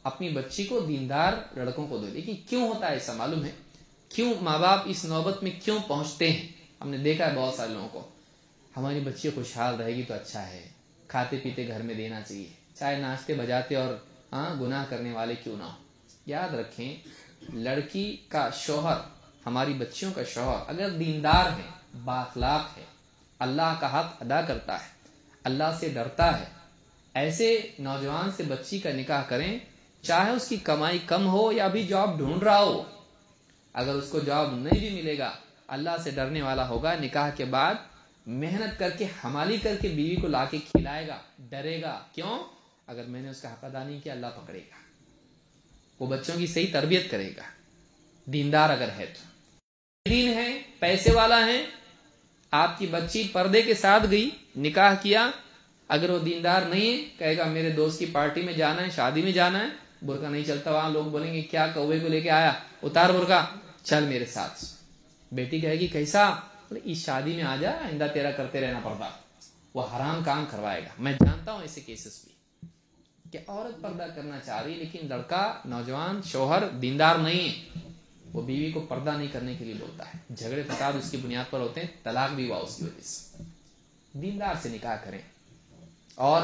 اپنی بچی کو دیندار لڑکوں کو دو. لیکن کیوں ہوتا ہے ایسا معلوم ہے؟ کیوں ماں باپ اس نوبت میں کیوں پہنچتے ہیں؟ ہم نے دیکھا ہے بہت سارے لوگوں کو، ہماری بچی خوشحال رہے گی تو اچھا ہے، کھاتے پیتے گھر میں دینا چاہیے، چاہے ناچتے بجاتے اور گناہ کرنے والے کیوں نہ ہو. یاد رکھیں، لڑکی کا شوہر، ہماری بچیوں کا شوہر اگر دیندار ہے، بااخلاق ہے، اللہ کا حق ادا کرتا ہے، اللہ سے ڈرتا ہے، ایسے نوجوان سے بچی کا نکاح کریں، چاہے اس کی کمائی کم ہو یا بھی جاب ڈھونڈ رہا ہو. اگر اس کو جاب نہیں بھی ملے گا، اللہ سے ڈرنے والا ہوگا، نکاح کے بعد محنت کر کے حمالی کر کے بیوی کو لا کے کھلائے گا، ڈرے گا. کیوں؟ اگر میں نے اس کا حق ادا نہیں کیا اللہ پکڑے گا. وہ بچوں کی صحیح تربیت کرے گا، دیندار اگر ہے تو. دین ہے، پیسے والا ہے، آپ کی بچی پردے کے ساتھ گئی، نکاح کیا، اگر وہ دیندار نہیں ہے، کہے گا میرے دوست کی پارٹی میں جانا ہے، شادی میں جانا ہے، برقع نہیں چلتا، وہاں لوگ بولیں گے کیا کوے کو لے کے آیا، اتار برقع، چل میرے ساتھ. بیٹی کہے گی کیسا؟ اس شادی میں آ جا، آئندہ تیرا کرتے رہنا پڑتا. وہ حرام کام کروائے گا. میں جانتا ہوں ایسے کیسز بھی کہ عورت پردہ کرنا چاہ رہی لیکن لڑکا، نوجوان شوہر دیندار نہیں ہے، وہ بیوی کو پردہ نہیں کرنے کے لیے بولتا ہے. جھگڑے فساد اس کی بنیاد پر ہوتے ہیں، طلاق بھی ہوا اس کی وجہ سے. دیندار سے نکاح کریں اور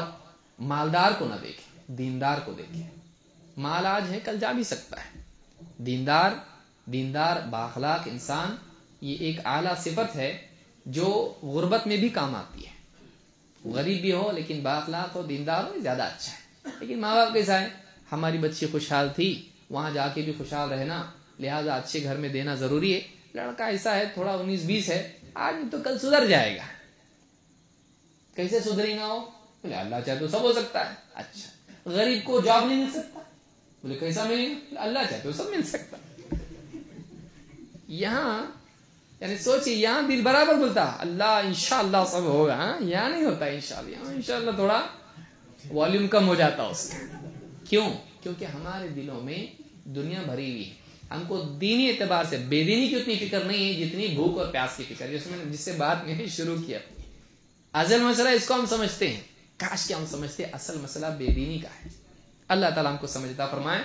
مالدار کو نہ دیکھیں، دیندار کو دیکھیں. مال آج ہے کل جا بھی سکتا ہے. دیندار بااخلاق انسان، یہ ایک اعلیٰ صفت ہے جو غربت میں بھی کام آتی ہے. غریب بھی ہو لیکن بااخلاق ہو، دیندار ہو، زیادہ اچھا ہے. لیکن ماں باپ کیسا ہے؟ ہماری بچی خوشحال تھی، وہاں جا کے بھی خوشحال رہنا، لہٰذا اچھے گھر میں دینا ضروری ہے. لڑکا ایسا ہے، تھوڑا 19-20 ہے، آج تو کل سدھر جائے گا. کیسے سدھرے گا وہ؟ بولے اللہ چاہے تو سب ہو سکتا ہے. اچھا، غریب کو جاب نہیں مل سکتا؟ بولے کیسا ملے گا؟ اللہ چاہے تو سب مل سکتا. یہاں یعنی سوچیے، یہاں دل برابر بولتا اللہ انشاءاللہ سب ہوگا، یہاں نہیں ہوتا انشاءاللہ. یہاں انشاءاللہ تھوڑا والیوم کم ہو جاتا اس کا. کیوں؟ کیونکہ ہمارے دلوں میں دنیا بھری ہوئی ہے. ہم کو دینی اعتبار سے بے دینی کی اتنی فکر نہیں ہے جتنی بھوک اور پیاس کی فکر، جس سے بات میں نے شروع کیا. اصل مسئلہ اس کو ہم سمجھتے ہیں، کاش کہ ہم سمجھتے اصل مسئلہ بے دینی کا ہے. اللہ تعالیٰ ہم کو سمجھتا فرمائے.